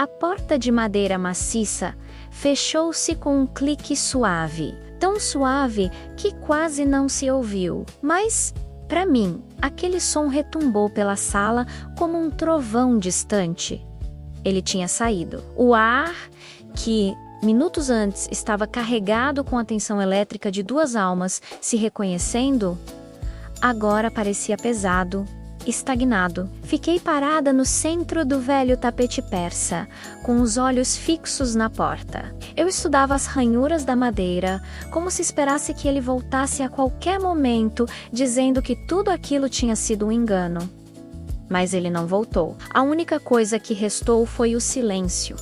A porta de madeira maciça fechou-se com um clique suave, tão suave que quase não se ouviu. Mas, para mim, aquele som retumbou pela sala como um trovão distante. Ele tinha saído. O ar, que minutos antes estava carregado com a tensão elétrica de duas almas se reconhecendo, agora parecia pesado, estagnado. Fiquei parada no centro do velho tapete persa, com os olhos fixos na porta. Eu estudava as ranhuras da madeira, como se esperasse que ele voltasse a qualquer momento, dizendo que tudo aquilo tinha sido um engano. Mas ele não voltou. A única coisa que restou foi o silêncio.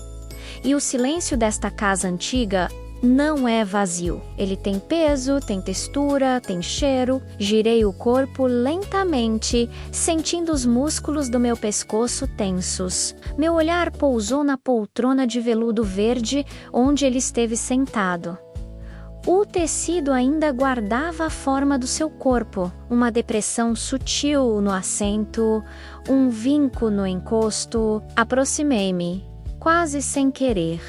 E o silêncio desta casa antiga não é vazio. Ele tem peso, tem textura, tem cheiro. Girei o corpo lentamente, sentindo os músculos do meu pescoço tensos. Meu olhar pousou na poltrona de veludo verde onde ele esteve sentado. O tecido ainda guardava a forma do seu corpo, uma depressão sutil no assento, um vinco no encosto. Aproximei-me, quase sem querer.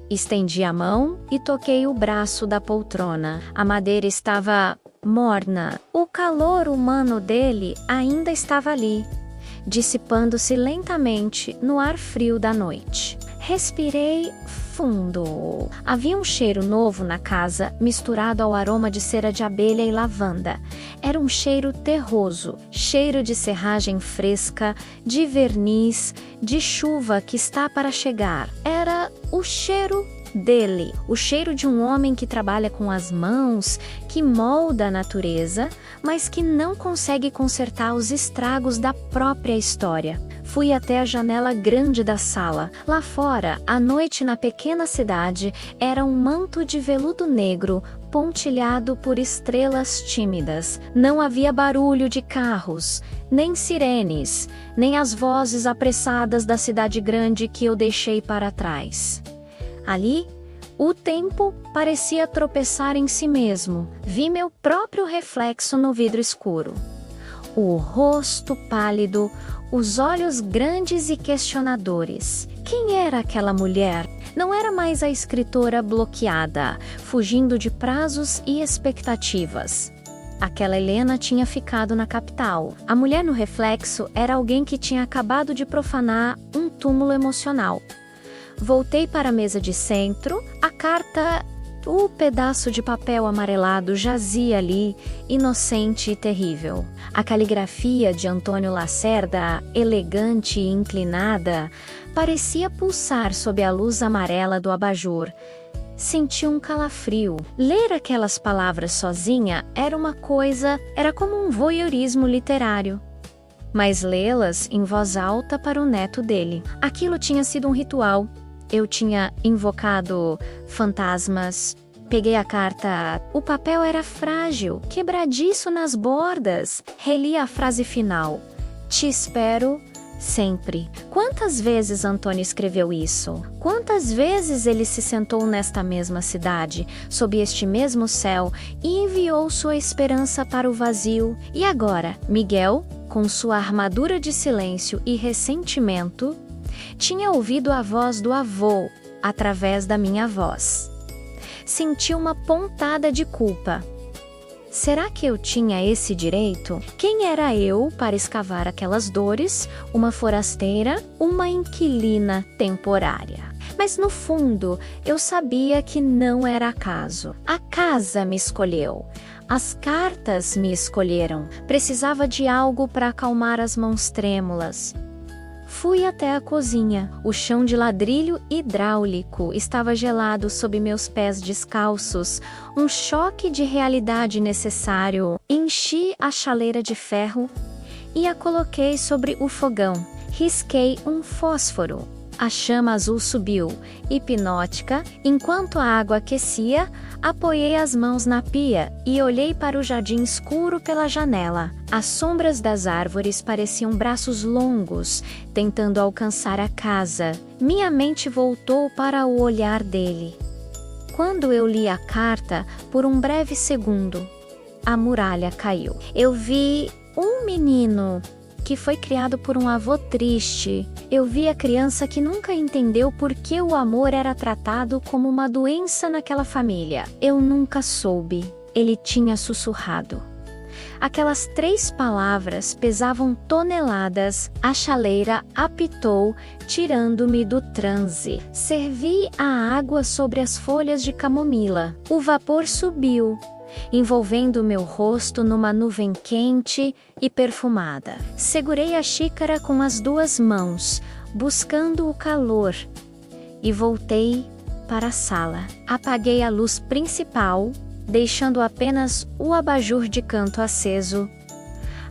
Estendi a mão e toquei o braço da poltrona. A madeira estava morna. O calor humano dele ainda estava ali, dissipando-se lentamente no ar frio da noite. Respirei fundo. Havia um cheiro novo na casa, misturado ao aroma de cera de abelha e lavanda. Era um cheiro terroso, cheiro de serragem fresca, de verniz, de chuva que está para chegar. Era o cheiro dele, o cheiro de um homem que trabalha com as mãos, que molda a natureza, mas que não consegue consertar os estragos da própria história. Fui até a janela grande da sala. Lá fora, a noite na pequena cidade era um manto de veludo negro, pontilhado por estrelas tímidas. Não havia barulho de carros, nem sirenes, nem as vozes apressadas da cidade grande que eu deixei para trás. Ali, o tempo parecia tropeçar em si mesmo. Vi meu próprio reflexo no vidro escuro. O rosto pálido, os olhos grandes e questionadores. Quem era aquela mulher? Não era mais a escritora bloqueada, fugindo de prazos e expectativas. Aquela Helena tinha ficado na capital. A mulher no reflexo era alguém que tinha acabado de profanar um túmulo emocional. Voltei para a mesa de centro, a carta, o pedaço de papel amarelado jazia ali, inocente e terrível. A caligrafia de Antônio Lacerda, elegante e inclinada, parecia pulsar sob a luz amarela do abajur. Senti um calafrio. Ler aquelas palavras sozinha era uma coisa, era como um voyeurismo literário. Mas lê-las em voz alta para o neto dele. Aquilo tinha sido um ritual. Eu tinha invocado fantasmas. Peguei a carta. O papel era frágil, quebradiço nas bordas. Reli a frase final. Te espero sempre. Quantas vezes Antônio escreveu isso? Quantas vezes ele se sentou nesta mesma cidade, sob este mesmo céu, e enviou sua esperança para o vazio? E agora, Miguel, com sua armadura de silêncio e ressentimento, tinha ouvido a voz do avô através da minha voz. Senti uma pontada de culpa. Será que eu tinha esse direito? Quem era eu para escavar aquelas dores? Uma forasteira? Uma inquilina temporária? Mas no fundo, eu sabia que não era acaso. A casa me escolheu. As cartas me escolheram. Precisava de algo para acalmar as mãos trêmulas. Fui até a cozinha. O chão de ladrilho hidráulico estava gelado sob meus pés descalços. Um choque de realidade necessário. Enchi a chaleira de ferro e a coloquei sobre o fogão. Risquei um fósforo. A chama azul subiu, hipnótica. Enquanto a água aquecia, apoiei as mãos na pia e olhei para o jardim escuro pela janela. As sombras das árvores pareciam braços longos, tentando alcançar a casa. Minha mente voltou para o olhar dele. Quando eu li a carta, por um breve segundo, a muralha caiu. Eu vi um menino que foi criado por um avô triste. Eu vi a criança que nunca entendeu por que o amor era tratado como uma doença naquela família. Eu nunca soube. Ele tinha sussurrado. Aquelas 3 palavras pesavam toneladas. A chaleira apitou, tirando-me do transe. Servi a água sobre as folhas de camomila. O vapor subiu, envolvendo meu rosto numa nuvem quente e perfumada. Segurei a xícara com as 2 mãos, buscando o calor, e voltei para a sala. Apaguei a luz principal, deixando apenas o abajur de canto aceso.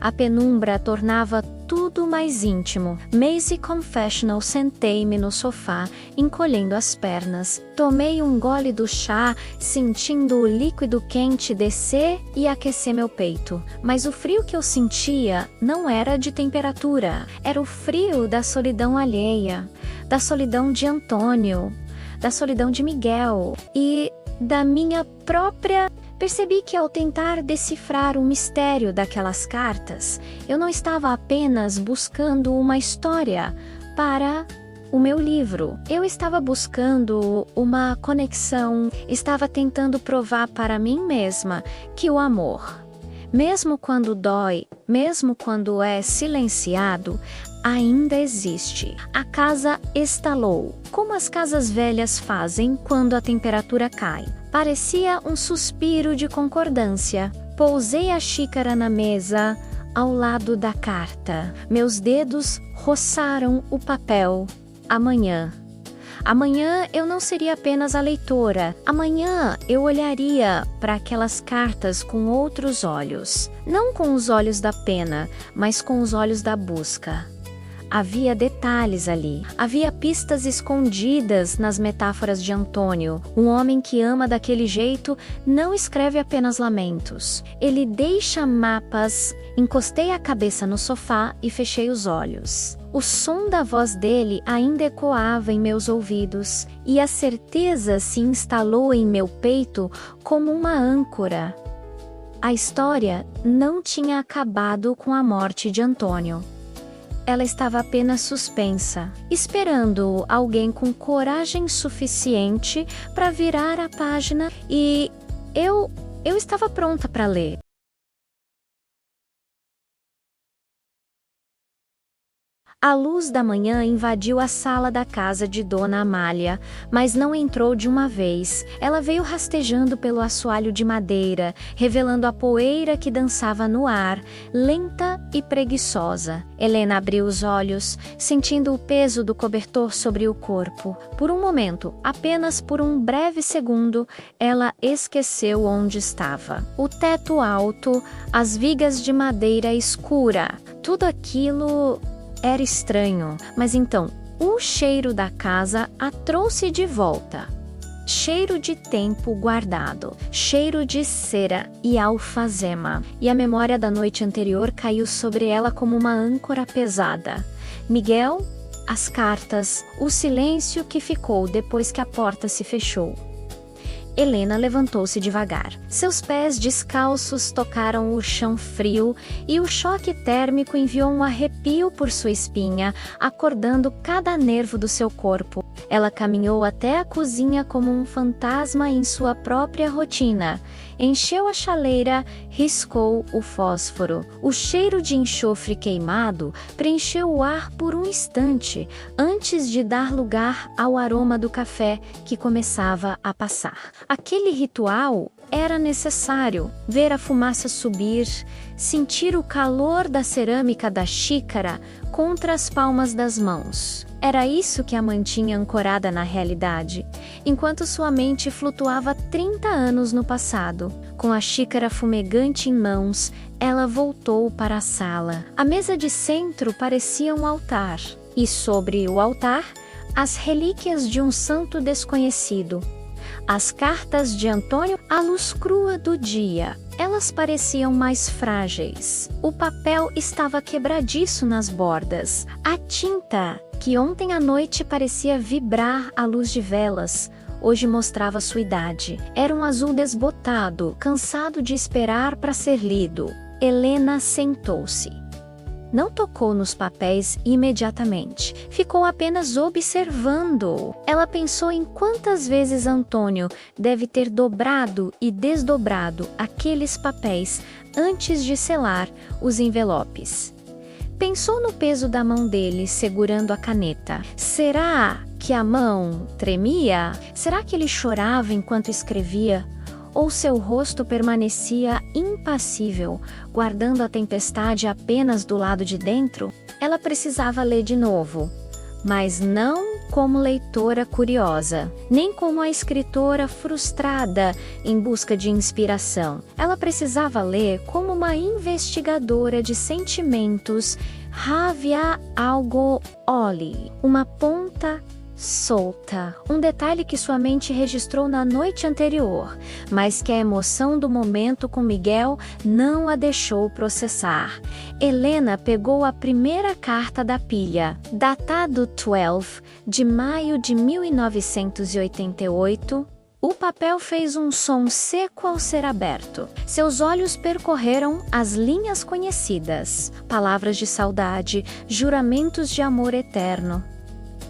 A penumbra tornava tudo mais íntimo. Maisie Confessional. Sentei-me no sofá, encolhendo as pernas. Tomei um gole do chá, sentindo o líquido quente descer e aquecer meu peito. Mas o frio que eu sentia não era de temperatura. Era o frio da solidão alheia, da solidão de Antônio, da solidão de Miguel e da minha própria. Percebi que ao tentar decifrar o mistério daquelas cartas, eu não estava apenas buscando uma história para o meu livro. Eu estava buscando uma conexão, estava tentando provar para mim mesma que o amor, mesmo quando dói, mesmo quando é silenciado, ainda existe. A casa estalou, como as casas velhas fazem quando a temperatura cai. Parecia um suspiro de concordância. Pousei a xícara na mesa, ao lado da carta. Meus dedos roçaram o papel. Amanhã. Amanhã eu não seria apenas a leitora. Amanhã eu olharia para aquelas cartas com outros olhos. Não com os olhos da pena, mas com os olhos da busca. Havia detalhes ali. Havia pistas escondidas nas metáforas de Antônio. Um homem que ama daquele jeito não escreve apenas lamentos. Ele deixa mapas. Encostei a cabeça no sofá e fechei os olhos. O som da voz dele ainda ecoava em meus ouvidos, e a certeza se instalou em meu peito como uma âncora. A história não tinha acabado com a morte de Antônio. Ela estava apenas suspensa, esperando alguém com coragem suficiente para virar a página, e eu estava pronta para ler. A luz da manhã invadiu a sala da casa de Dona Amália, mas não entrou de uma vez. Ela veio rastejando pelo assoalho de madeira, revelando a poeira que dançava no ar, lenta e preguiçosa. Helena abriu os olhos, sentindo o peso do cobertor sobre o corpo. Por um momento, apenas por um breve segundo, ela esqueceu onde estava. O teto alto, as vigas de madeira escura, tudo aquilo era estranho, mas então o cheiro da casa a trouxe de volta. Cheiro de tempo guardado, cheiro de cera e alfazema, e a memória da noite anterior caiu sobre ela como uma âncora pesada. Miguel, as cartas, o silêncio que ficou depois que a porta se fechou. Helena levantou-se devagar. Seus pés descalços tocaram o chão frio e o choque térmico enviou um arrepio por sua espinha, acordando cada nervo do seu corpo. Ela caminhou até a cozinha como um fantasma em sua própria rotina. Encheu a chaleira, riscou o fósforo. O cheiro de enxofre queimado preencheu o ar por um instante, antes de dar lugar ao aroma do café que começava a passar. Aquele ritual era necessário. Ver a fumaça subir, sentir o calor da cerâmica da xícara contra as palmas das mãos. Era isso que a mantinha ancorada na realidade, enquanto sua mente flutuava 30 anos no passado. Com a xícara fumegante em mãos, ela voltou para a sala. A mesa de centro parecia um altar, e sobre o altar, as relíquias de um santo desconhecido. As cartas de Antônio, à luz crua do dia, elas pareciam mais frágeis. O papel estava quebradiço nas bordas. A tinta, que ontem à noite parecia vibrar à luz de velas, hoje mostrava sua idade. Era um azul desbotado, cansado de esperar para ser lido. Helena sentou-se. Não tocou nos papéis imediatamente. Ficou apenas observando. Ela pensou em quantas vezes Antônio deve ter dobrado e desdobrado aqueles papéis antes de selar os envelopes. Pensou no peso da mão dele segurando a caneta. Será que a mão tremia? Será que ele chorava enquanto escrevia? Ou seu rosto permanecia impassível, guardando a tempestade apenas do lado de dentro? Ela precisava ler de novo, mas não como leitora curiosa, nem como a escritora frustrada em busca de inspiração. Ela precisava ler como uma investigadora de sentimentos. Havia algo ali, uma ponta solta, um detalhe que sua mente registrou na noite anterior, mas que a emoção do momento com Miguel não a deixou processar. Helena pegou a primeira carta da pilha, datado 12 de maio de 1988. O papel fez um som seco ao ser aberto. Seus olhos percorreram as linhas conhecidas, palavras de saudade, juramentos de amor eterno.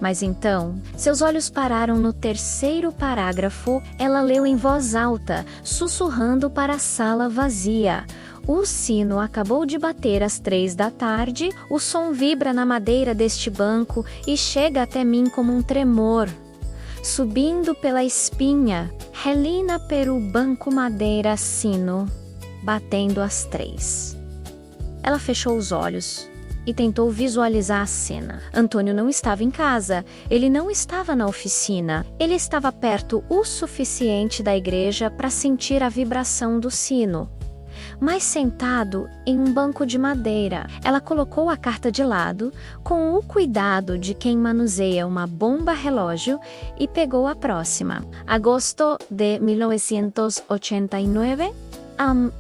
Mas então, seus olhos pararam no terceiro parágrafo. Ela leu em voz alta, sussurrando para a sala vazia. O sino acabou de bater às 3 da tarde. O som vibra na madeira deste banco e chega até mim como um tremor. Subindo pela espinha, relina pelo banco madeira sino, batendo às 3. Ela fechou os olhos e tentou visualizar a cena. Antônio não estava em casa, ele não estava na oficina, ele estava perto o suficiente da igreja para sentir a vibração do sino, mas sentado em um banco de madeira. Ela colocou a carta de lado, com o cuidado de quem manuseia uma bomba relógio, e pegou a próxima. Agosto de 1989.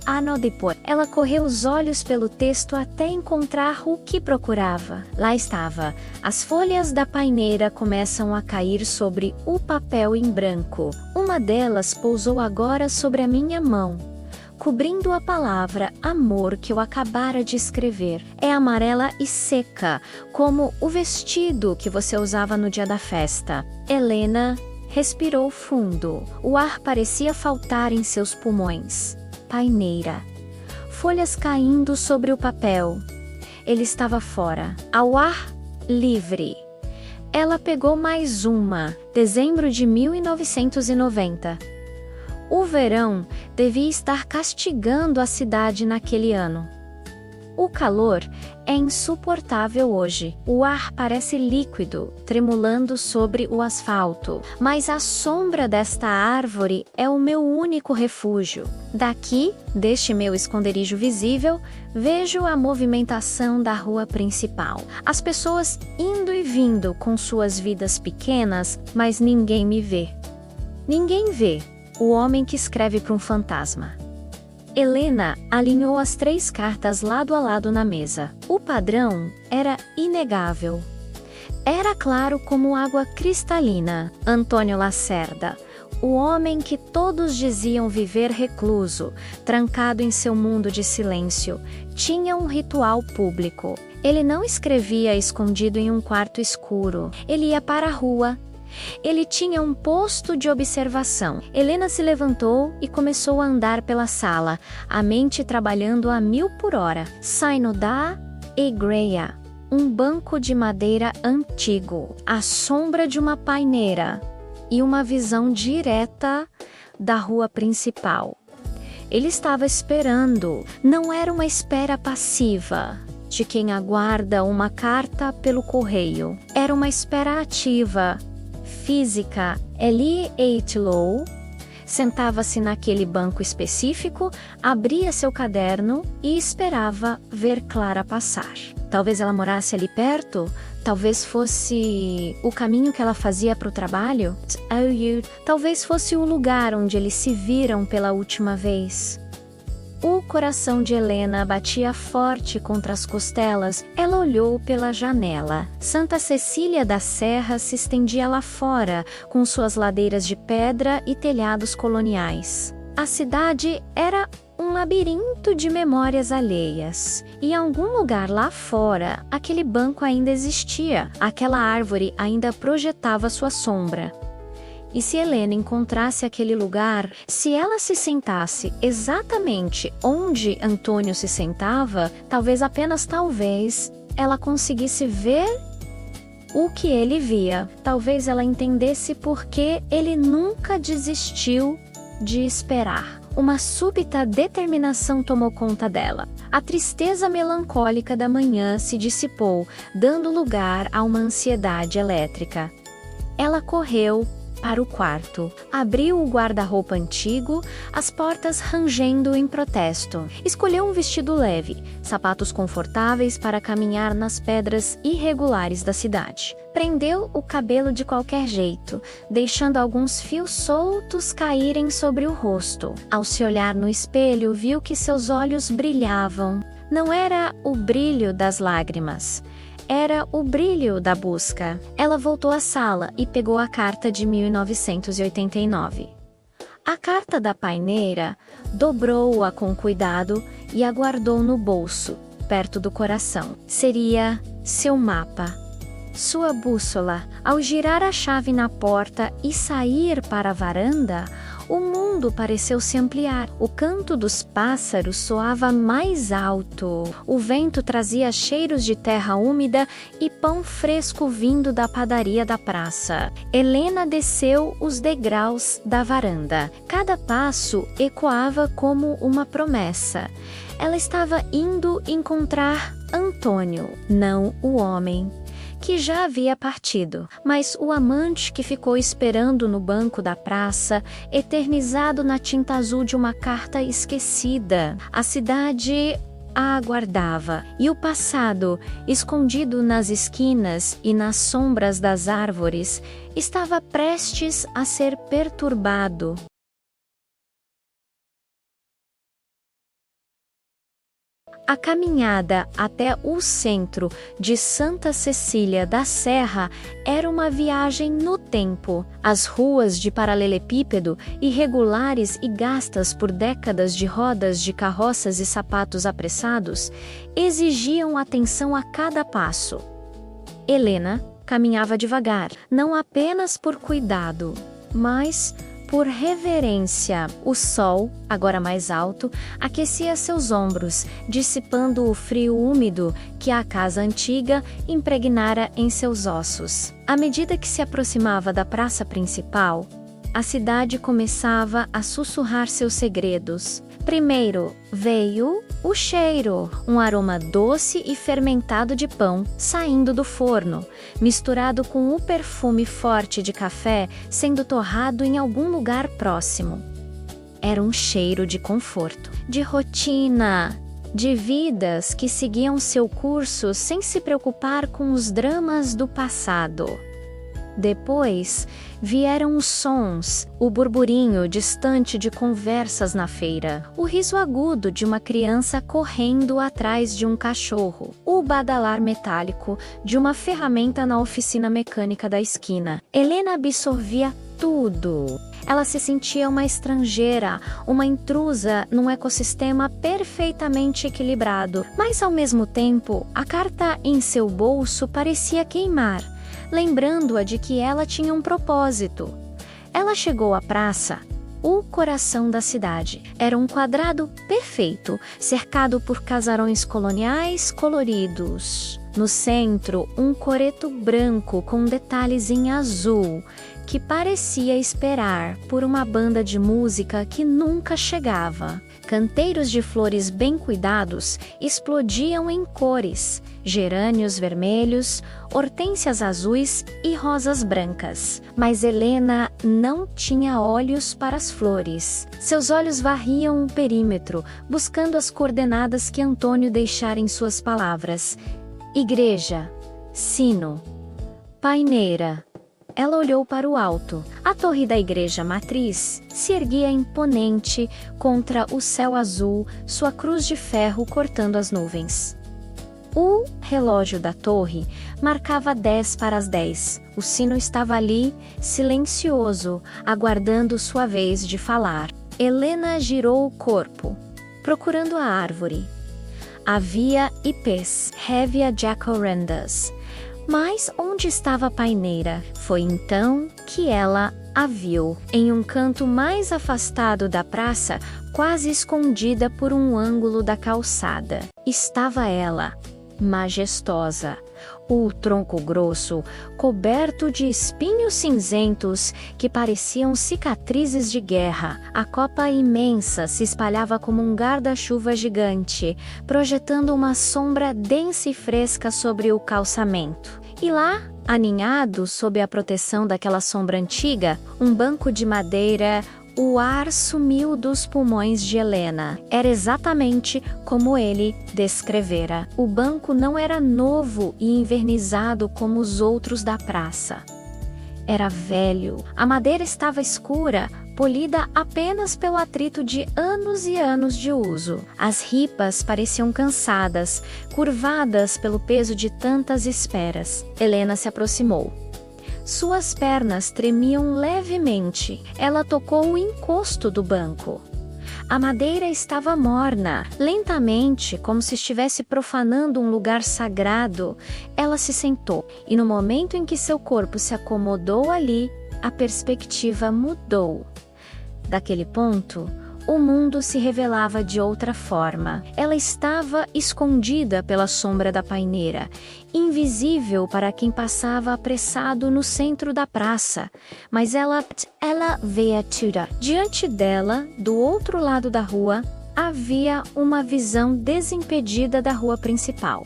Ano depois. Ela correu os olhos pelo texto até encontrar o que procurava. Lá estava. As folhas da paineira começam a cair sobre o papel em branco. Uma delas pousou agora sobre a minha mão, cobrindo a palavra amor que eu acabara de escrever. É amarela e seca, como o vestido que você usava no dia da festa. Helena respirou fundo. O ar parecia faltar em seus pulmões. Paineira. Folhas caindo sobre o papel. Ele estava fora, ao ar livre. Ela pegou mais uma. Dezembro de 1990. O verão devia estar castigando a cidade naquele ano. O calor é insuportável hoje. O ar parece líquido, tremulando sobre o asfalto. Mas a sombra desta árvore é o meu único refúgio. Daqui, deste meu esconderijo visível, vejo a movimentação da rua principal. As pessoas indo e vindo com suas vidas pequenas, mas ninguém me vê. Ninguém vê o homem que escreve para um fantasma. Helena alinhou as 3 cartas lado a lado na mesa. O padrão era inegável. Era claro como água cristalina. Antônio Lacerda, o homem que todos diziam viver recluso, trancado em seu mundo de silêncio, tinha um ritual público. Ele não escrevia escondido em um quarto escuro. Ele ia para a rua. Ele tinha um posto de observação. Helena se levantou e começou a andar pela sala, a mente trabalhando a 1000 por hora. Saindo da igreja, um banco de madeira antigo, a sombra de uma paineira e uma visão direta da rua principal. Ele estava esperando. Não era uma espera passiva de quem aguarda uma carta pelo correio. Era uma espera ativa, física. Eli Eitlow sentava-se naquele banco específico, abria seu caderno e esperava ver Clara passar. Talvez ela morasse ali perto, talvez fosse o caminho que ela fazia para o trabalho, talvez fosse o lugar onde eles se viram pela última vez. O coração de Helena batia forte contra as costelas. Ela olhou pela janela. Santa Cecília da Serra se estendia lá fora, com suas ladeiras de pedra e telhados coloniais. A cidade era um labirinto de memórias alheias. E em algum lugar lá fora, aquele banco ainda existia, aquela árvore ainda projetava sua sombra. E se Helena encontrasse aquele lugar, se ela se sentasse exatamente onde Antônio se sentava, talvez, apenas talvez, ela conseguisse ver o que ele via. Talvez ela entendesse por que ele nunca desistiu de esperar. Uma súbita determinação tomou conta dela. A tristeza melancólica da manhã se dissipou, dando lugar a uma ansiedade elétrica. Ela correu para o quarto. Abriu o guarda-roupa antigo, as portas rangendo em protesto. Escolheu um vestido leve, sapatos confortáveis para caminhar nas pedras irregulares da cidade. Prendeu o cabelo de qualquer jeito, deixando alguns fios soltos caírem sobre o rosto. Ao se olhar no espelho, viu que seus olhos brilhavam. Não era o brilho das lágrimas. Era o brilho da busca. Ela voltou à sala e pegou a carta de 1989. A carta da paineira, dobrou-a com cuidado e a guardou no bolso, perto do coração. Seria seu mapa, sua bússola. Ao girar a chave na porta e sair para a varanda, o mundo pareceu se ampliar. O canto dos pássaros soava mais alto. O vento trazia cheiros de terra úmida e pão fresco vindo da padaria da praça. Helena desceu os degraus da varanda. Cada passo ecoava como uma promessa. Ela estava indo encontrar Antônio, não o homem que já havia partido, mas o amante que ficou esperando no banco da praça, eternizado na tinta azul de uma carta esquecida. A cidade a aguardava, e o passado, escondido nas esquinas e nas sombras das árvores, estava prestes a ser perturbado. A caminhada até o centro de Santa Cecília da Serra era uma viagem no tempo. As ruas de paralelepípedo, irregulares e gastas por décadas de rodas de carroças e sapatos apressados, exigiam atenção a cada passo. Helena caminhava devagar, não apenas por cuidado, mas por reverência. O sol, agora mais alto, aquecia seus ombros, dissipando o frio úmido que a casa antiga impregnara em seus ossos. À medida que se aproximava da praça principal, a cidade começava a sussurrar seus segredos. Primeiro veio o cheiro, um aroma doce e fermentado de pão saindo do forno, misturado com o perfume forte de café sendo torrado em algum lugar próximo. Era um cheiro de conforto, de rotina, de vidas que seguiam seu curso sem se preocupar com os dramas do passado. Depois vieram os sons, o burburinho distante de conversas na feira, o riso agudo de uma criança correndo atrás de um cachorro, o badalar metálico de uma ferramenta na oficina mecânica da esquina. Helena absorvia tudo. Ela se sentia uma estrangeira, uma intrusa num ecossistema perfeitamente equilibrado, mas ao mesmo tempo, a carta em seu bolso parecia queimar, lembrando-a de que ela tinha um propósito. Ela chegou à praça, o coração da cidade. Era um quadrado perfeito, cercado por casarões coloniais coloridos. No centro, um coreto branco com detalhes em azul, que parecia esperar por uma banda de música que nunca chegava. Canteiros de flores bem cuidados explodiam em cores, gerânios vermelhos, hortênsias azuis e rosas brancas. Mas Helena não tinha olhos para as flores. Seus olhos varriam o perímetro, buscando as coordenadas que Antônio deixara em suas palavras. Igreja, sino, paineira. Ela olhou para o alto. A torre da igreja matriz se erguia imponente contra o céu azul, sua cruz de ferro cortando as nuvens. O relógio da torre marcava 10 para as 10. O sino estava ali, silencioso, aguardando sua vez de falar. Helena girou o corpo. procurando a árvore. Havia ipês, Hevia jacorandas. Mas onde estava a paineira? Foi então que ela a viu, em um canto mais afastado da praça, quase escondida por um ângulo da calçada. Estava ela, majestosa, o tronco grosso, coberto de espinhos cinzentos que pareciam cicatrizes de guerra. A copa imensa se espalhava como um guarda-chuva gigante, projetando uma sombra densa e fresca sobre o calçamento. E lá, aninhado sob a proteção daquela sombra antiga, um banco de madeira, o ar sumiu dos pulmões de Helena. Era exatamente como ele descrevera. O banco não era novo e envernizado como os outros da praça. Era velho. A madeira estava escura, polida apenas pelo atrito de anos e anos de uso. As ripas pareciam cansadas, curvadas pelo peso de tantas esperas. Helena se aproximou. Suas pernas tremiam levemente. Ela tocou o encosto do banco. A madeira estava morna. Lentamente, como se estivesse profanando um lugar sagrado, ela se sentou. E no momento em que seu corpo se acomodou ali, a perspectiva mudou. Daquele ponto, o mundo se revelava de outra forma. Ela estava escondida pela sombra da paineira, invisível para quem passava apressado no centro da praça. Mas ela veio tudo. Diante dela, do outro lado da rua, havia uma visão desimpedida da rua principal.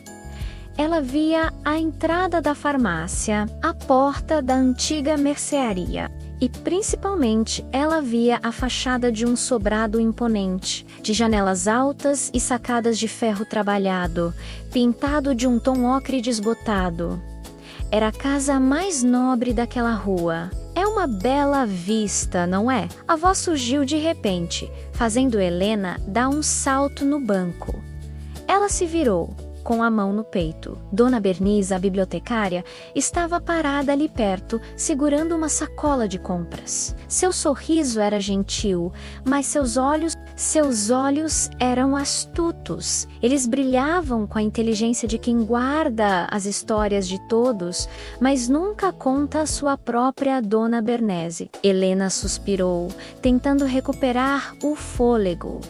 Ela via a entrada da farmácia, a porta da antiga mercearia. E principalmente ela via a fachada de um sobrado imponente, de janelas altas e sacadas de ferro trabalhado, pintado de um tom ocre desbotado. Era a casa mais nobre daquela rua. É uma bela vista, não é? A voz surgiu de repente, fazendo Helena dar um salto no banco. Ela se virou, com a mão no peito. Dona Bernice, a bibliotecária, estava parada ali perto, segurando uma sacola de compras. Seu sorriso era gentil, mas seus olhos eram astutos. Eles brilhavam com a inteligência de quem guarda as histórias de todos, mas nunca conta a sua própria Dona Bernice. Helena suspirou, tentando recuperar o fôlego.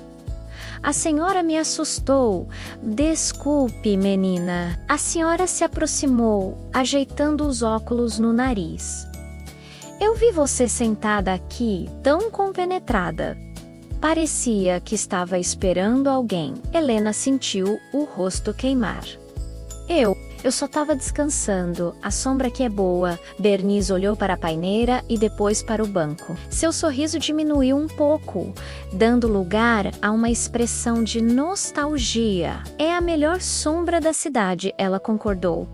A senhora me assustou. Desculpe, menina. A senhora se aproximou, ajeitando os óculos no nariz. Eu vi você sentada aqui, tão compenetrada. Parecia que estava esperando alguém. Helena sentiu o rosto queimar. Eu só estava descansando. A sombra aqui é boa. Bernice olhou para a paineira e depois para o banco. Seu sorriso diminuiu um pouco, dando lugar a uma expressão de nostalgia. É a melhor sombra da cidade, ela concordou.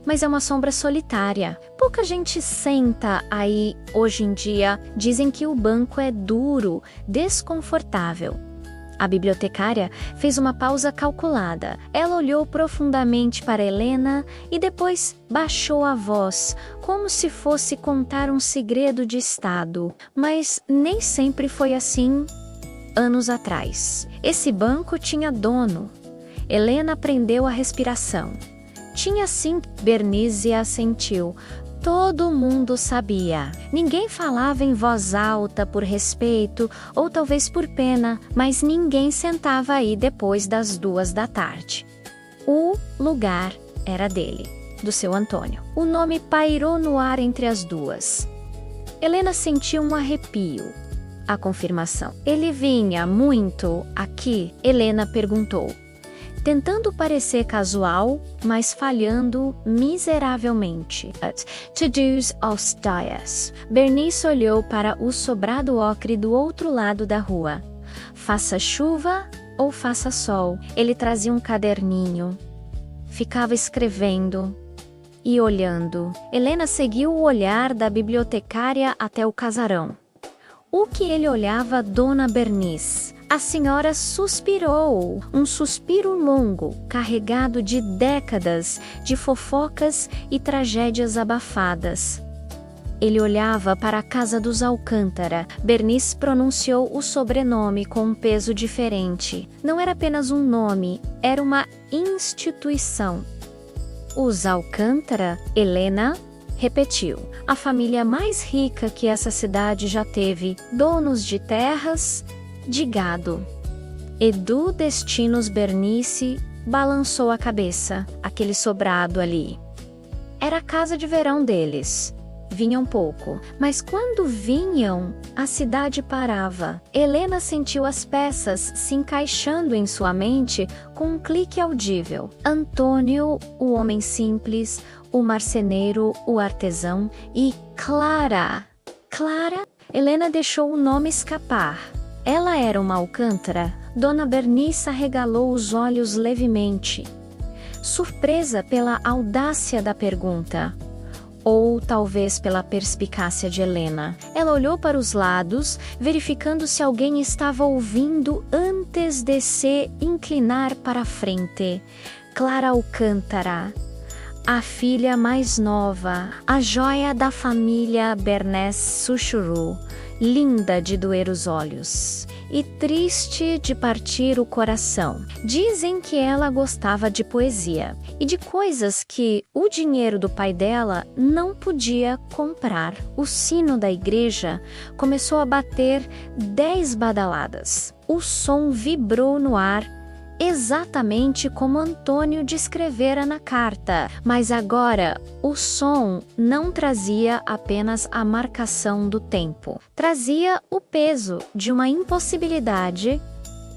Mas é uma sombra solitária. Pouca gente senta aí hoje em dia. Dizem que o banco é duro, desconfortável. A bibliotecária fez uma pausa calculada. Ela olhou profundamente para Helena e depois baixou a voz, como se fosse contar um segredo de estado. Mas nem sempre foi assim anos atrás. Esse banco tinha dono. Helena prendeu a respiração. Tinha sim, Bernice assentiu. Todo mundo sabia. Ninguém falava em voz alta por respeito ou talvez por pena, mas ninguém sentava aí depois das 2 da tarde. O lugar era dele, do seu Antônio. O nome pairou no ar entre as duas. Helena sentiu um arrepio. A confirmação. Ele vinha muito aqui? Helena perguntou, tentando parecer casual, mas falhando miseravelmente. To-dos aos dias. Bernice olhou para o sobrado ocre do outro lado da rua. Faça chuva ou faça sol, ele trazia um caderninho. Ficava escrevendo e olhando. Helena seguiu o olhar da bibliotecária até o casarão. O que ele olhava, Dona Bernice? A senhora suspirou, um suspiro longo, carregado de décadas de fofocas e tragédias abafadas. Ele olhava para a casa dos Alcântara. Bernice pronunciou o sobrenome com um peso diferente. Não era apenas um nome, era uma instituição. Os Alcântara, Helena repetiu. A família mais rica que essa cidade já teve, donos de terras, de gado. Edu Destinos Bernice balançou a cabeça. Aquele sobrado ali. Era a casa de verão deles. Vinham pouco, mas quando vinham, a cidade parava. Helena sentiu as peças se encaixando em sua mente com um clique audível. Antônio, o homem simples, o marceneiro, o artesão e Clara. Clara? Helena deixou o nome escapar. Ela era uma Alcântara? Dona Bernice arregalou os olhos levemente, surpresa pela audácia da pergunta. Ou talvez pela perspicácia de Helena. Ela olhou para os lados, verificando se alguém estava ouvindo antes de se inclinar para a frente. Clara Alcântara, a filha mais nova, a joia da família Bernes sussurrou, linda de doer os olhos e triste de partir o coração. Dizem que ela gostava de poesia e de coisas que o dinheiro do pai dela não podia comprar. O sino da igreja começou a bater 10 badaladas. O som vibrou no ar, exatamente como Antônio descrevera na carta, mas agora o som não trazia apenas a marcação do tempo. Trazia o peso de uma impossibilidade.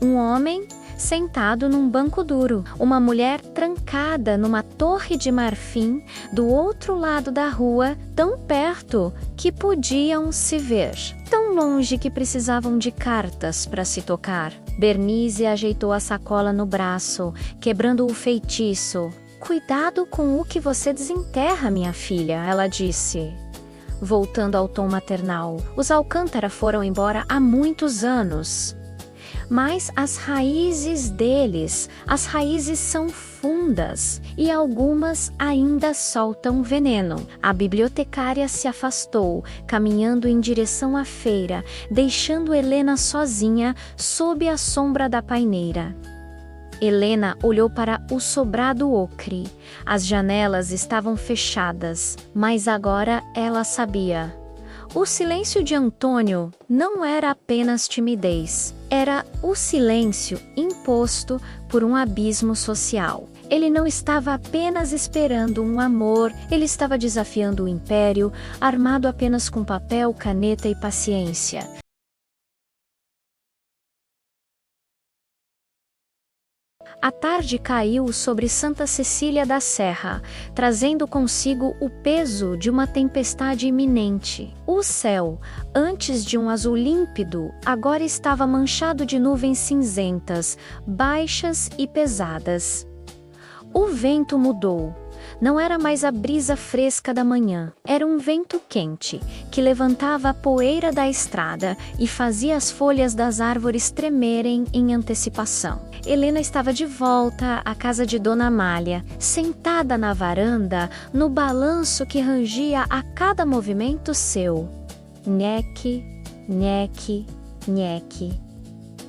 Um homem sentado num banco duro, uma mulher trancada numa torre de marfim do outro lado da rua, tão perto que podiam se ver, tão longe que precisavam de cartas para se tocar. Bernice ajeitou a sacola no braço, quebrando o feitiço. Cuidado com o que você desenterra, minha filha, ela disse, voltando ao tom maternal. Os Alcântara foram embora há muitos anos. Mas as raízes deles, as raízes são fundas e algumas ainda soltam veneno. A bibliotecária se afastou, caminhando em direção à feira, deixando Helena sozinha sob a sombra da paineira. Helena olhou para o sobrado ocre. As janelas estavam fechadas, mas agora ela sabia. O silêncio de Antônio não era apenas timidez, era o silêncio imposto por um abismo social. Ele não estava apenas esperando um amor, ele estava desafiando o império, armado apenas com papel, caneta e paciência. A tarde caiu sobre Santa Cecília da Serra, trazendo consigo o peso de uma tempestade iminente. O céu, antes de um azul límpido, agora estava manchado de nuvens cinzentas, baixas e pesadas. O vento mudou. Não era mais a brisa fresca da manhã, era um vento quente, que levantava a poeira da estrada e fazia as folhas das árvores tremerem em antecipação. Helena estava de volta à casa de Dona Amália, sentada na varanda, no balanço que rangia a cada movimento seu. Nheque, nheque, nheque.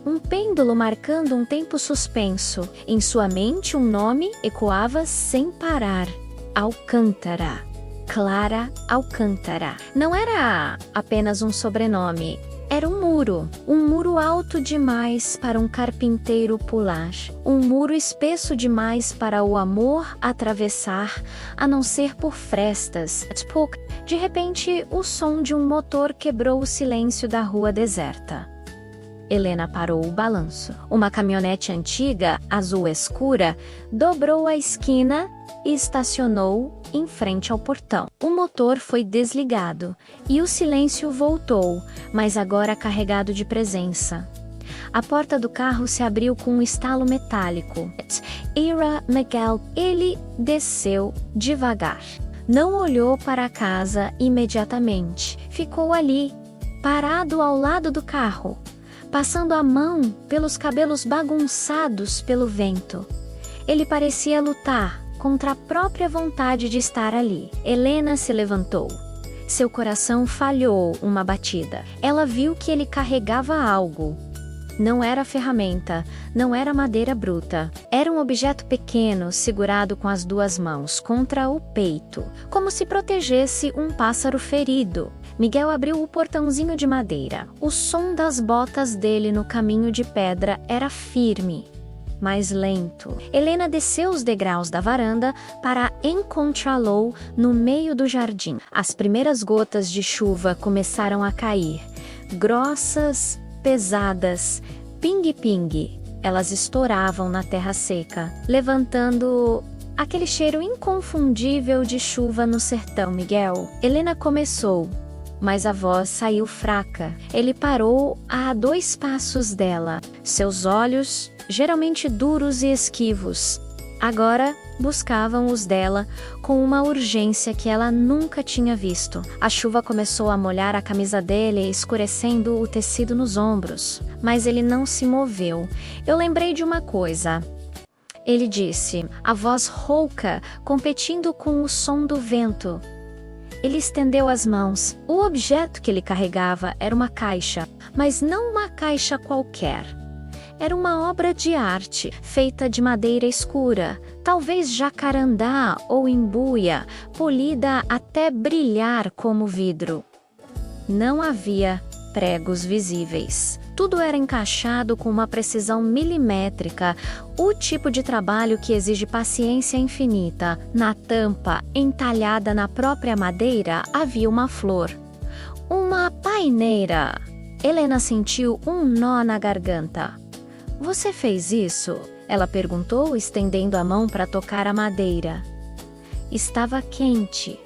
Um pêndulo marcando um tempo suspenso. Em sua mente um nome ecoava sem parar. Alcântara. Clara Alcântara. Não era apenas um sobrenome. Era um muro alto demais para um carpinteiro pular, um muro espesso demais para o amor atravessar, a não ser por frestas. De repente, o som de um motor quebrou o silêncio da rua deserta. Helena parou o balanço. Uma caminhonete antiga, azul escura, dobrou a esquina e estacionou em frente ao portão. O motor foi desligado e o silêncio voltou, mas agora carregado de presença. A porta do carro se abriu com um estalo metálico. Ira Miguel. Ele desceu devagar. Não olhou para a casa imediatamente. Ficou ali, parado ao lado do carro, passando a mão pelos cabelos bagunçados pelo vento. Ele parecia lutar contra a própria vontade de estar ali. Helena se levantou. Seu coração falhou uma batida. Ela viu que ele carregava algo. Não era ferramenta, não era madeira bruta. Era um objeto pequeno segurado com as duas mãos contra o peito, como se protegesse um pássaro ferido. Miguel abriu o portãozinho de madeira. O som das botas dele no caminho de pedra era firme, mais lento. Helena desceu os degraus da varanda para encontrá-lo no meio do jardim. As primeiras gotas de chuva começaram a cair, grossas, pesadas, ping-ping. Elas estouravam na terra seca, levantando aquele cheiro inconfundível de chuva no sertão, Miguel. Helena começou, mas a voz saiu fraca. Ele parou a 2 passos dela. Seus olhos, geralmente duros e esquivos, agora buscavam os dela com uma urgência que ela nunca tinha visto. A chuva começou a molhar a camisa dele, escurecendo o tecido nos ombros, mas ele não se moveu. Eu lembrei de uma coisa, ele disse, a voz rouca competindo com o som do vento. Ele estendeu as mãos. O objeto que ele carregava era uma caixa, mas não uma caixa qualquer. Era uma obra de arte, feita de madeira escura, talvez jacarandá ou embuia, polida até brilhar como vidro. Não havia pregos visíveis. Tudo era encaixado com uma precisão milimétrica, o tipo de trabalho que exige paciência infinita. Na tampa, entalhada na própria madeira, havia uma flor. Uma paineira. Helena sentiu um nó na garganta. Você fez isso? Ela perguntou, estendendo a mão para tocar a madeira. Estava quente.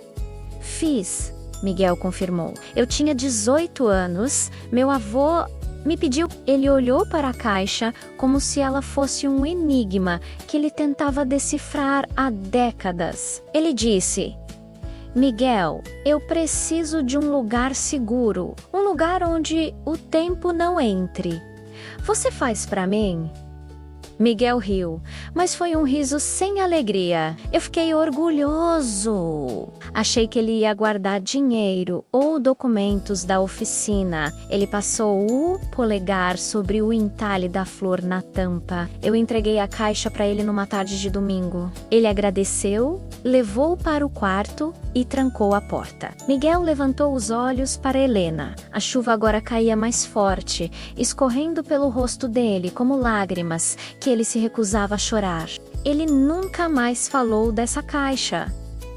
Fiz, Miguel confirmou. Eu tinha 18 anos, meu avô me pediu. Ele olhou para a caixa como se ela fosse um enigma que ele tentava decifrar há décadas. Ele disse: Miguel, eu preciso de um lugar seguro, um lugar onde o tempo não entre. Você faz para mim? Miguel riu, mas foi um riso sem alegria. Eu fiquei orgulhoso. Achei que ele ia guardar dinheiro ou documentos da oficina. Ele passou o polegar sobre o entalhe da flor na tampa. Eu entreguei a caixa para ele numa tarde de domingo. Ele agradeceu, levou para o quarto e trancou a porta. Miguel levantou os olhos para Helena. A chuva agora caía mais forte, escorrendo pelo rosto dele como lágrimas que ele se recusava a chorar. Ele nunca mais falou dessa caixa.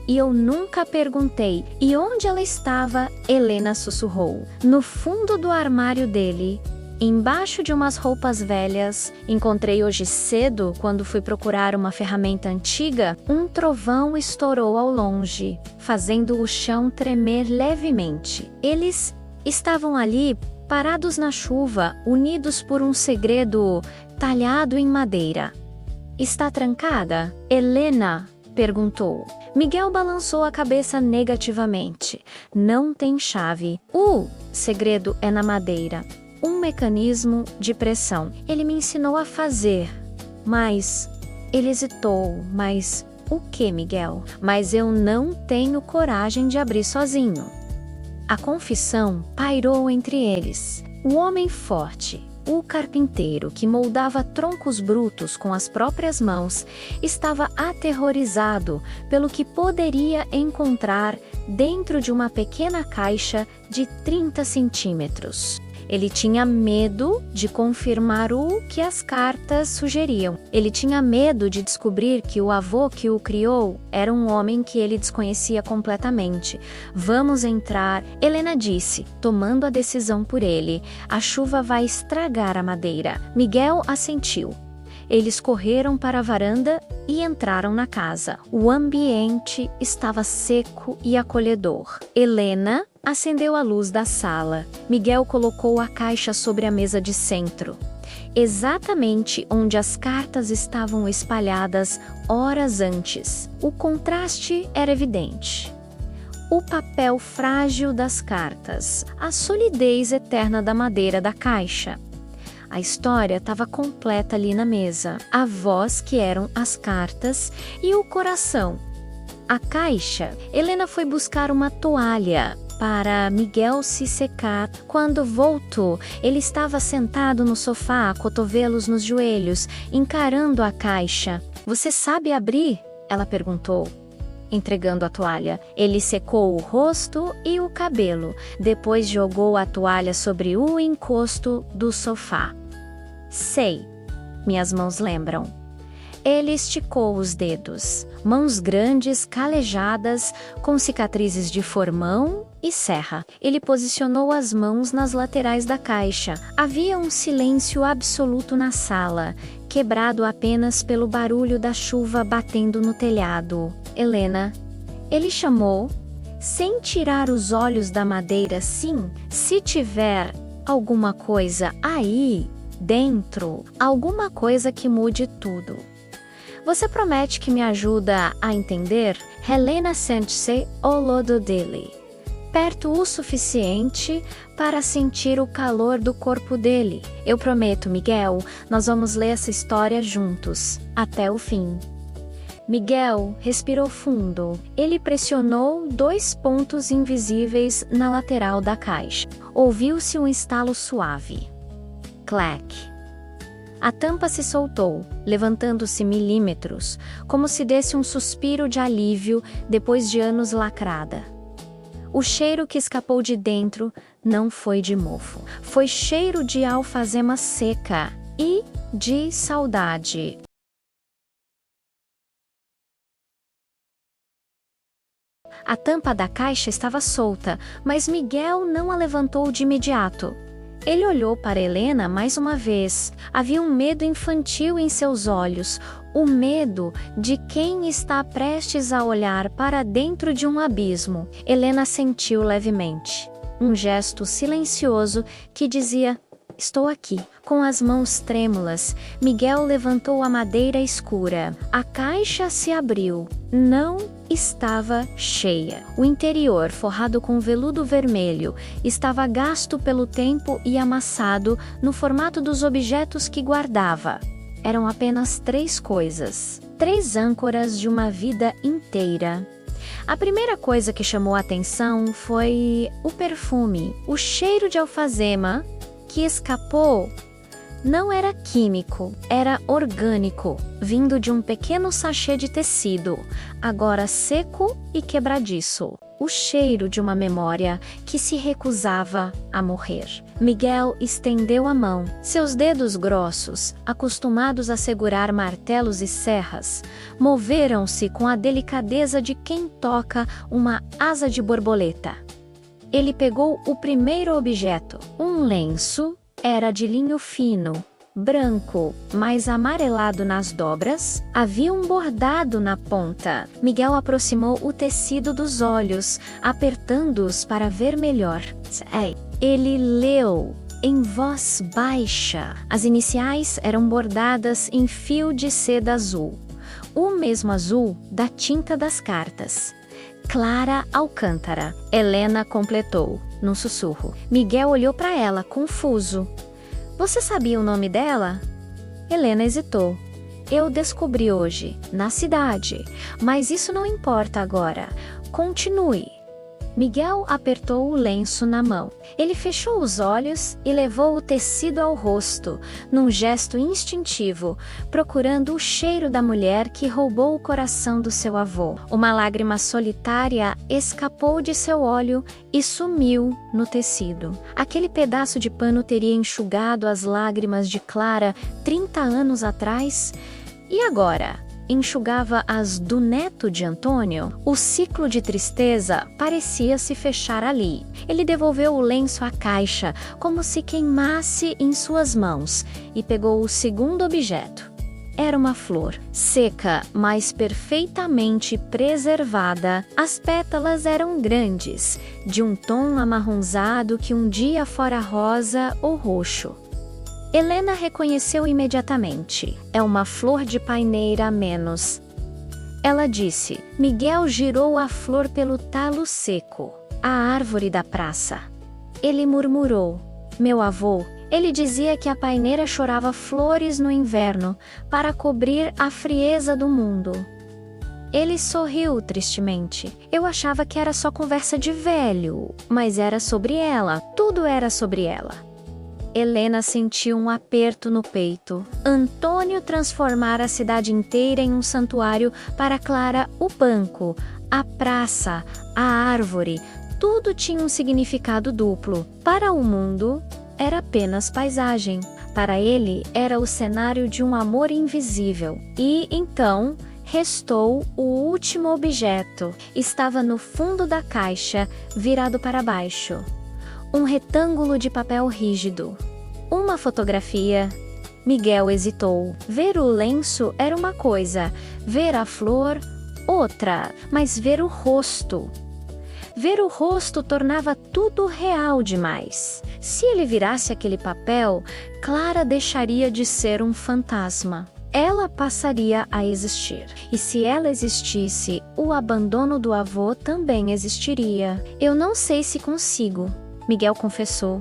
E eu nunca perguntei. E onde ela estava? Helena sussurrou. No fundo do armário dele, embaixo de umas roupas velhas. Encontrei hoje cedo, quando fui procurar uma ferramenta antiga, um trovão estourou ao longe, fazendo o chão tremer levemente. Eles estavam ali, parados na chuva, unidos por um segredo talhado em madeira. Está trancada? Helena perguntou. Miguel balançou a cabeça negativamente. Não tem chave. O segredo é na madeira. Um mecanismo de pressão. Ele me ensinou a fazer. Mas... Ele hesitou. Mas o que, Miguel? Mas eu não tenho coragem de abrir sozinho. A confissão pairou entre eles. O homem forte, o carpinteiro que moldava troncos brutos com as próprias mãos, estava aterrorizado pelo que poderia encontrar dentro de uma pequena caixa de 30 centímetros. Ele tinha medo de confirmar o que as cartas sugeriam. Ele tinha medo de descobrir que o avô que o criou era um homem que ele desconhecia completamente. Vamos entrar, Helena disse, tomando a decisão por ele. A chuva vai estragar a madeira. Miguel assentiu. Eles correram para a varanda e entraram na casa. O ambiente estava seco e acolhedor. Helena acendeu a luz da sala. Miguel colocou a caixa sobre a mesa de centro, exatamente onde as cartas estavam espalhadas horas antes. O contraste era evidente. O papel frágil das cartas, a solidez eterna da madeira da caixa. A história estava completa ali na mesa. A voz que eram as cartas e o coração. A caixa. Helena foi buscar uma toalha. para Miguel se secar. Quando voltou, ele estava sentado no sofá, cotovelos nos joelhos, encarando a caixa. "Você sabe abrir?" ela perguntou, entregando a toalha. Ele secou o rosto e o cabelo, depois jogou a toalha sobre o encosto do sofá. "Sei, minhas mãos lembram." Ele esticou os dedos, mãos grandes, calejadas, com cicatrizes de formão e serra. Ele posicionou as mãos nas laterais da caixa. Havia um silêncio absoluto na sala, quebrado apenas pelo barulho da chuva batendo no telhado. "Helena", ele chamou, sem tirar os olhos da madeira. "Sim, se tiver alguma coisa aí dentro, alguma coisa que mude tudo. Você promete que me ajuda a entender?" Helena sente-se ao lado dele, perto o suficiente para sentir o calor do corpo dele. "Eu prometo, Miguel, nós vamos ler essa história juntos, até o fim." Miguel respirou fundo. Ele pressionou 2 pontos invisíveis na lateral da caixa. Ouviu-se um estalo suave. Clac! A tampa se soltou, levantando-se milímetros, como se desse um suspiro de alívio depois de anos lacrada. O cheiro que escapou de dentro não foi de mofo. Foi cheiro de alfazema seca e de saudade. A tampa da caixa estava solta, mas Miguel não a levantou de imediato. Ele olhou para Helena mais uma vez. Havia um medo infantil em seus olhos, o medo de quem está prestes a olhar para dentro de um abismo. Helena sentiu levemente um gesto silencioso que dizia: "Estou aqui." Com as mãos trêmulas, Miguel levantou a madeira escura. A caixa se abriu. Não estava cheia. O interior, forrado com veludo vermelho, estava gasto pelo tempo e amassado no formato dos objetos que guardava. Eram apenas 3 coisas. 3 âncoras de uma vida inteira. A primeira coisa que chamou a atenção foi o perfume. O cheiro de alfazema que escapou não era químico, era orgânico, vindo de um pequeno sachê de tecido, agora seco e quebradiço. O cheiro de uma memória que se recusava a morrer. Miguel estendeu a mão. Seus dedos grossos, acostumados a segurar martelos e serras, moveram-se com a delicadeza de quem toca uma asa de borboleta. Ele pegou o primeiro objeto, um lenço. Era de linho fino, branco, mas amarelado nas dobras. Havia um bordado na ponta. Miguel aproximou o tecido dos olhos, apertando-os para ver melhor. Ele leu em voz baixa. As iniciais eram bordadas em fio de seda azul, o mesmo azul da tinta das cartas. "Clara Alcântara", Helena completou, num sussurro. Miguel olhou para ela, confuso. "Você sabia o nome dela?" Helena hesitou. "Eu descobri hoje, na cidade, mas isso não importa agora. Continue." Miguel apertou o lenço na mão. Ele fechou os olhos e levou o tecido ao rosto, num gesto instintivo, procurando o cheiro da mulher que roubou o coração do seu avô. Uma lágrima solitária escapou de seu olho e sumiu no tecido. Aquele pedaço de pano teria enxugado as lágrimas de Clara 30 anos atrás? E agora? Enxugava as do neto de Antônio? O ciclo de tristeza parecia se fechar ali. Ele devolveu o lenço à caixa, como se queimasse em suas mãos, e pegou o segundo objeto. Era uma flor, seca, mas perfeitamente preservada. As pétalas eram grandes, de um tom amarronzado que um dia fora rosa ou roxo. Helena reconheceu imediatamente. "É uma flor de paineira a menos." Ela disse. Miguel girou a flor pelo talo seco. "A árvore da praça." Ele murmurou. "Meu avô, ele dizia que a paineira chorava flores no inverno para cobrir a frieza do mundo." Ele sorriu tristemente. Eu achava que era só conversa de velho, mas era sobre ela. Tudo era sobre ela. Helena sentiu um aperto no peito. Antônio transformara a cidade inteira em um santuário para Clara. O banco, a praça, a árvore, tudo tinha um significado duplo. Para o mundo, era apenas paisagem. Para ele, era o cenário de um amor invisível. E, então, restou o último objeto. Estava no fundo da caixa, virado para baixo. Um retângulo de papel rígido. Uma fotografia. Miguel hesitou. Ver o lenço era uma coisa, ver a flor, outra, mas ver o rosto. Ver o rosto tornava tudo real demais. Se ele virasse aquele papel, Clara deixaria de ser um fantasma. Ela passaria a existir. E se ela existisse, o abandono do avô também existiria. Eu não sei se consigo, Miguel confessou.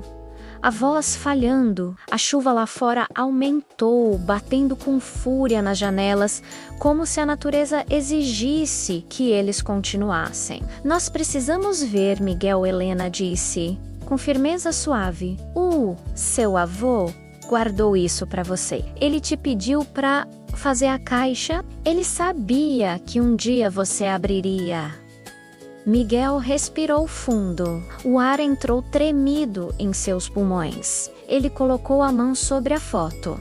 A voz falhando, a chuva lá fora aumentou, batendo com fúria nas janelas, como se a natureza exigisse que eles continuassem. Nós precisamos ver, Miguel, Helena disse, com firmeza suave. Seu avô guardou isso para você. Ele te pediu para fazer a caixa. Ele sabia que um dia você abriria. Miguel respirou fundo. O ar entrou tremido em seus pulmões. Ele colocou a mão sobre a foto.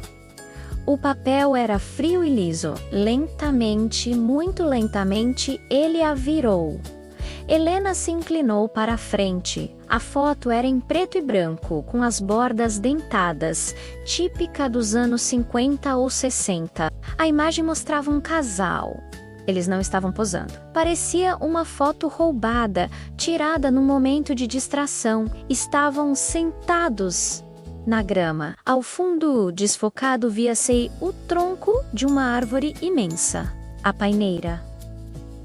O papel era frio e liso. Lentamente, muito lentamente, ele a virou. Helena se inclinou para a frente. A foto era em preto e branco, com as bordas dentadas, típica dos anos 50 ou 60. A imagem mostrava um casal. Eles não estavam posando. Parecia uma foto roubada, tirada num momento de distração. Estavam sentados na grama. Ao fundo, desfocado, via-se o tronco de uma árvore imensa, a paineira.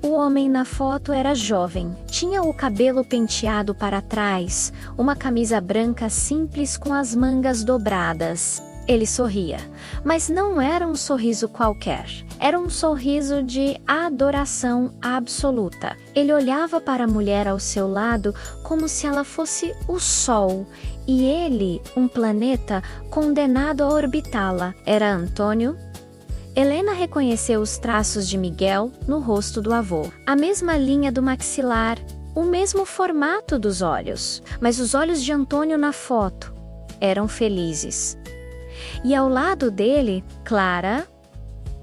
O homem na foto era jovem. Tinha o cabelo penteado para trás, uma camisa branca simples com as mangas dobradas. Ele sorria, mas não era um sorriso qualquer. Era um sorriso de adoração absoluta. Ele olhava para a mulher ao seu lado como se ela fosse o Sol, e ele, um planeta condenado a orbitá-la. Era Antônio? Helena reconheceu os traços de Miguel no rosto do avô. A mesma linha do maxilar, o mesmo formato dos olhos. Mas os olhos de Antônio na foto eram felizes. E ao lado dele, Clara.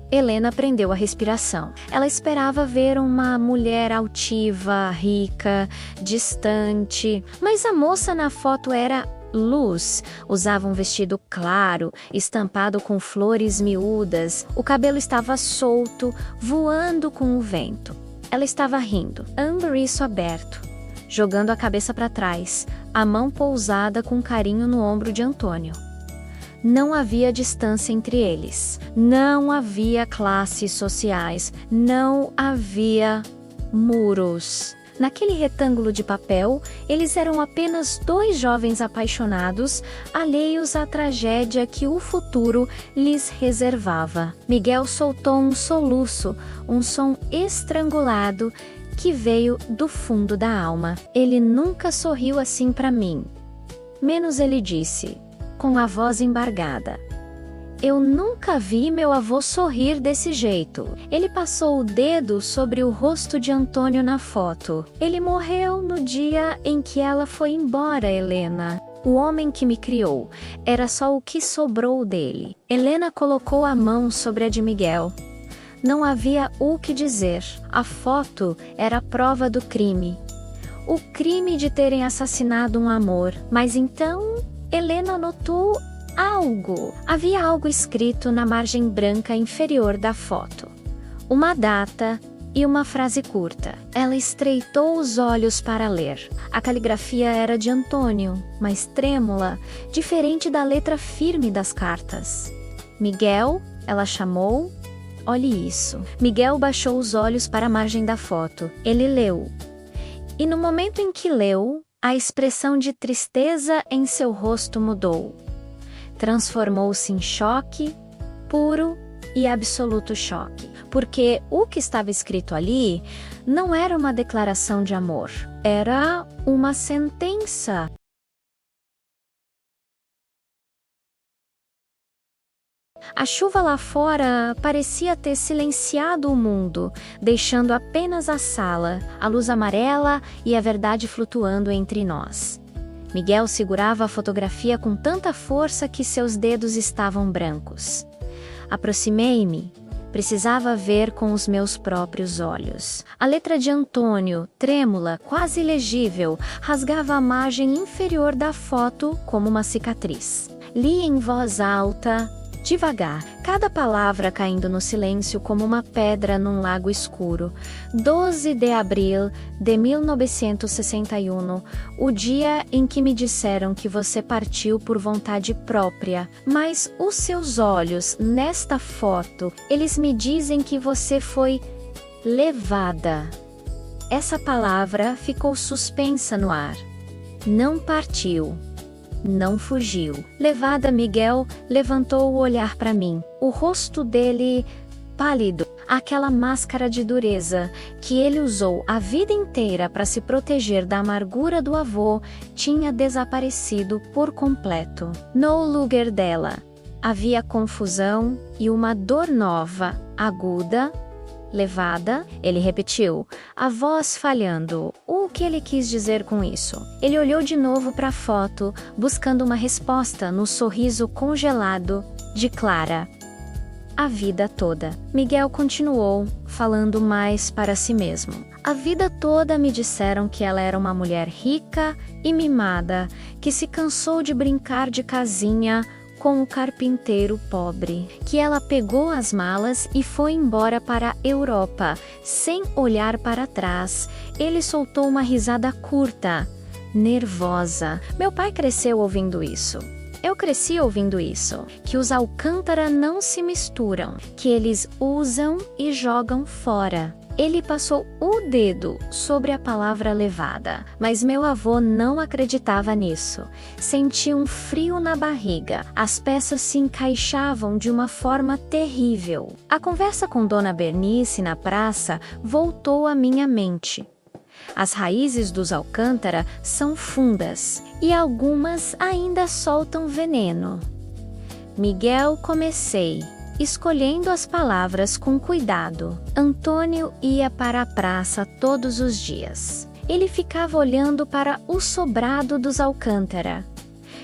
Helena prendeu a respiração. Ela esperava ver uma mulher altiva, rica, distante. Mas a moça na foto era luz. Usava um vestido claro, estampado com flores miúdas. O cabelo estava solto, voando com o vento. Ela estava rindo, amberiço aberto, jogando a cabeça para trás, a mão pousada com carinho no ombro de Antônio. Não havia distância entre eles. Não havia classes sociais. Não havia muros. Naquele retângulo de papel, eles eram apenas dois jovens apaixonados, alheios à tragédia que o futuro lhes reservava. Miguel soltou um soluço, um som estrangulado que veio do fundo da alma. Ele nunca sorriu assim para mim. Menos ele disse, com a voz embargada. Eu nunca vi meu avô sorrir desse jeito. Ele passou o dedo sobre o rosto de Antônio na foto. Ele morreu no dia em que ela foi embora, Helena. O homem que me criou. Era só o que sobrou dele. Helena colocou a mão sobre a de Miguel. Não havia o que dizer. A foto era a prova do crime. O crime de terem assassinado um amor. Mas então, Helena notou algo. Havia algo escrito na margem branca inferior da foto. Uma data e uma frase curta. Ela estreitou os olhos para ler. A caligrafia era de Antônio, mas trêmula, diferente da letra firme das cartas. Miguel, ela chamou. Olhe isso. Miguel baixou os olhos para a margem da foto. Ele leu. E no momento em que leu, a expressão de tristeza em seu rosto mudou. Transformou-se em choque, puro e absoluto choque. porque o que estava escrito ali não era uma declaração de amor, era uma sentença. A chuva lá fora parecia ter silenciado o mundo, deixando apenas a sala, a luz amarela e a verdade flutuando entre nós. Miguel segurava a fotografia com tanta força que seus dedos estavam brancos. Aproximei-me. Precisava ver com os meus próprios olhos. A letra de Antônio, trêmula, quase ilegível, rasgava a margem inferior da foto como uma cicatriz. Li em voz alta, devagar, cada palavra caindo no silêncio como uma pedra num lago escuro. 12 de abril de 1961, o dia em que me disseram que você partiu por vontade própria, mas os seus olhos, nesta foto, eles me dizem que você foi levada. Essa palavra ficou suspensa no ar. Não partiu. Não fugiu. Levada, Miguel levantou o olhar para mim. O rosto dele pálido, aquela máscara de dureza que ele usou a vida inteira para se proteger da amargura do avô, tinha desaparecido por completo. No lugar dela, havia confusão e uma dor nova, aguda. Levada, ele repetiu, a voz falhando. O que ele quis dizer com isso? Ele olhou de novo para a foto, buscando uma resposta no sorriso congelado de Clara. A vida toda. Miguel continuou, falando mais para si mesmo. A vida toda me disseram que ela era uma mulher rica e mimada, que se cansou de brincar de casinha com o carpinteiro pobre, que ela pegou as malas e foi embora para a Europa, sem olhar para trás. Ele soltou uma risada curta, nervosa. Meu pai cresceu ouvindo isso. Eu cresci ouvindo isso, que os Alcântara não se misturam, que eles usam e jogam fora. Ele passou o dedo sobre a palavra levada, mas meu avô não acreditava nisso. Senti um frio na barriga. As peças se encaixavam de uma forma terrível. A conversa com Dona Bernice na praça voltou à minha mente. As raízes dos Alcântara são fundas e algumas ainda soltam veneno. Miguel, comecei, escolhendo as palavras com cuidado. Antônio ia para a praça todos os dias. Ele ficava olhando para o sobrado dos Alcântara.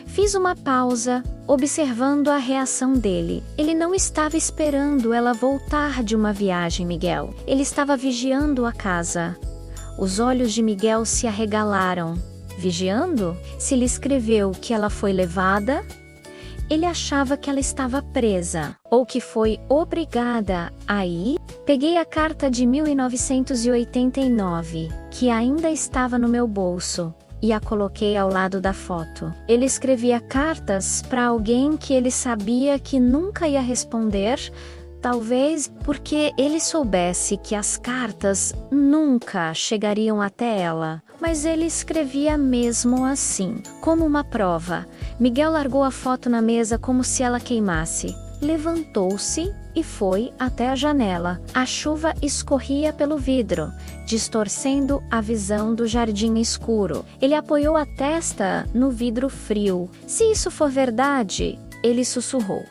Fiz uma pausa, observando a reação dele. Ele não estava esperando ela voltar de uma viagem, Miguel. Ele estava vigiando a casa. Os olhos de Miguel se arregalaram. Vigiando? Se lhe escreveu que ela foi levada, ele achava que ela estava presa, ou que foi obrigada a ir. Peguei a carta de 1989, que ainda estava no meu bolso, e a coloquei ao lado da foto. Ele escrevia cartas para alguém que ele sabia que nunca ia responder, talvez porque ele soubesse que as cartas nunca chegariam até ela. Mas ele escrevia mesmo assim, como uma prova. Miguel largou a foto na mesa como se ela queimasse. Levantou-se e foi até a janela. A chuva escorria pelo vidro, distorcendo a visão do jardim escuro. Ele apoiou a testa no vidro frio. Se isso for verdade, ele sussurrou,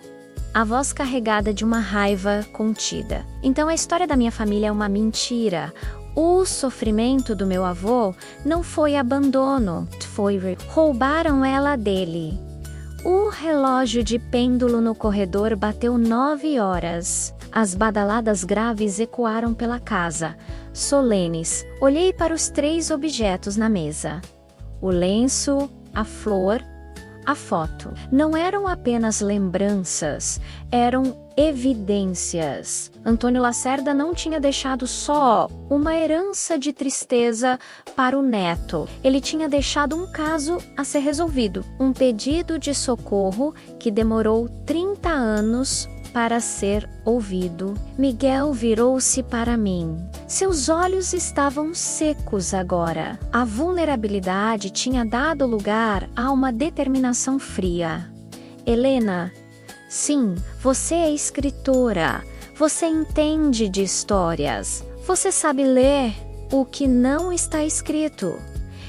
a voz carregada de uma raiva contida. Então a história da minha família é uma mentira. O sofrimento do meu avô não foi abandono, roubaram ela dele. O relógio de pêndulo no corredor bateu 9 horas. As badaladas graves ecoaram pela casa, solenes. Olhei para os 3 objetos na mesa. O lenço, a flor, a foto. Não eram apenas lembranças, eram evidências. Antônio Lacerda não tinha deixado só uma herança de tristeza para o neto. Ele tinha deixado um caso a ser resolvido, um pedido de socorro que demorou 30 anos para ser ouvido. Miguel virou-se para mim. Seus olhos estavam secos agora. A vulnerabilidade tinha dado lugar a uma determinação fria. Helena, sim, você é escritora. Você entende de histórias. Você sabe ler o que não está escrito.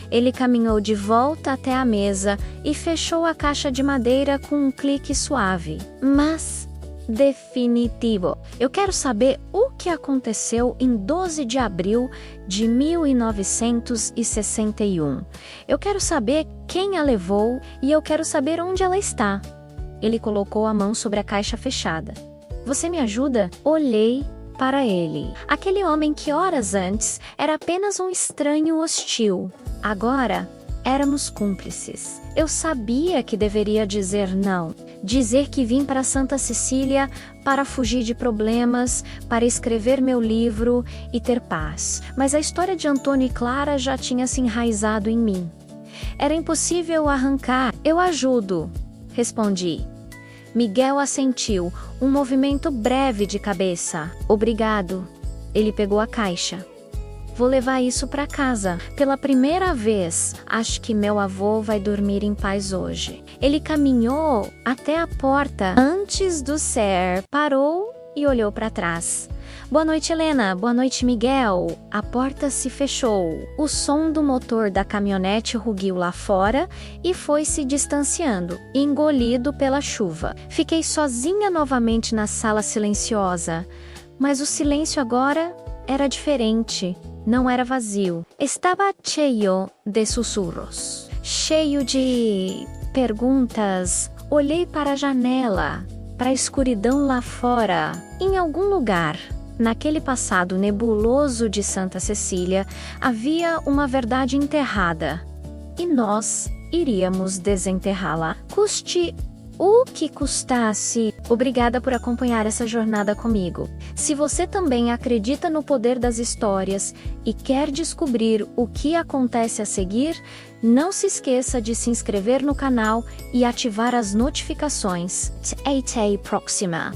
Ele caminhou de volta até a mesa e fechou a caixa de madeira com um clique suave, mas definitivo. Eu quero saber o que aconteceu em 12 de abril de 1961. Eu quero saber quem a levou e eu quero saber onde ela está. Ele colocou a mão sobre a caixa fechada. Você me ajuda? Olhei para ele. Aquele homem que horas antes era apenas um estranho hostil. Agora, éramos cúmplices. Eu sabia que deveria dizer não. Dizer que vim para Santa Cecília para fugir de problemas, para escrever meu livro e ter paz. Mas a história de Antônio e Clara já tinha se enraizado em mim. Era impossível arrancar. Eu ajudo, respondi. Miguel assentiu, um movimento breve de cabeça. Obrigado. Ele pegou a caixa. Vou levar isso para casa. Pela primeira vez, acho que meu avô vai dormir em paz hoje. Ele caminhou até a porta antes do Ser, parou e olhou para trás. Boa noite, Helena. Boa noite, Miguel. A porta se fechou. O som do motor da caminhonete rugiu lá fora e foi se distanciando, engolido pela chuva. Fiquei sozinha novamente na sala silenciosa, mas o silêncio agora era diferente. Não era vazio. Estava cheio de sussurros, cheio de perguntas. Olhei para a janela, para a escuridão lá fora. Em algum lugar, naquele passado nebuloso de Santa Cecília, havia uma verdade enterrada. E nós iríamos desenterrá-la. Custe o que custasse. Obrigada por acompanhar essa jornada comigo. Se você também acredita no poder das histórias e quer descobrir o que acontece a seguir, não se esqueça de se inscrever no canal e ativar as notificações. Até a próxima!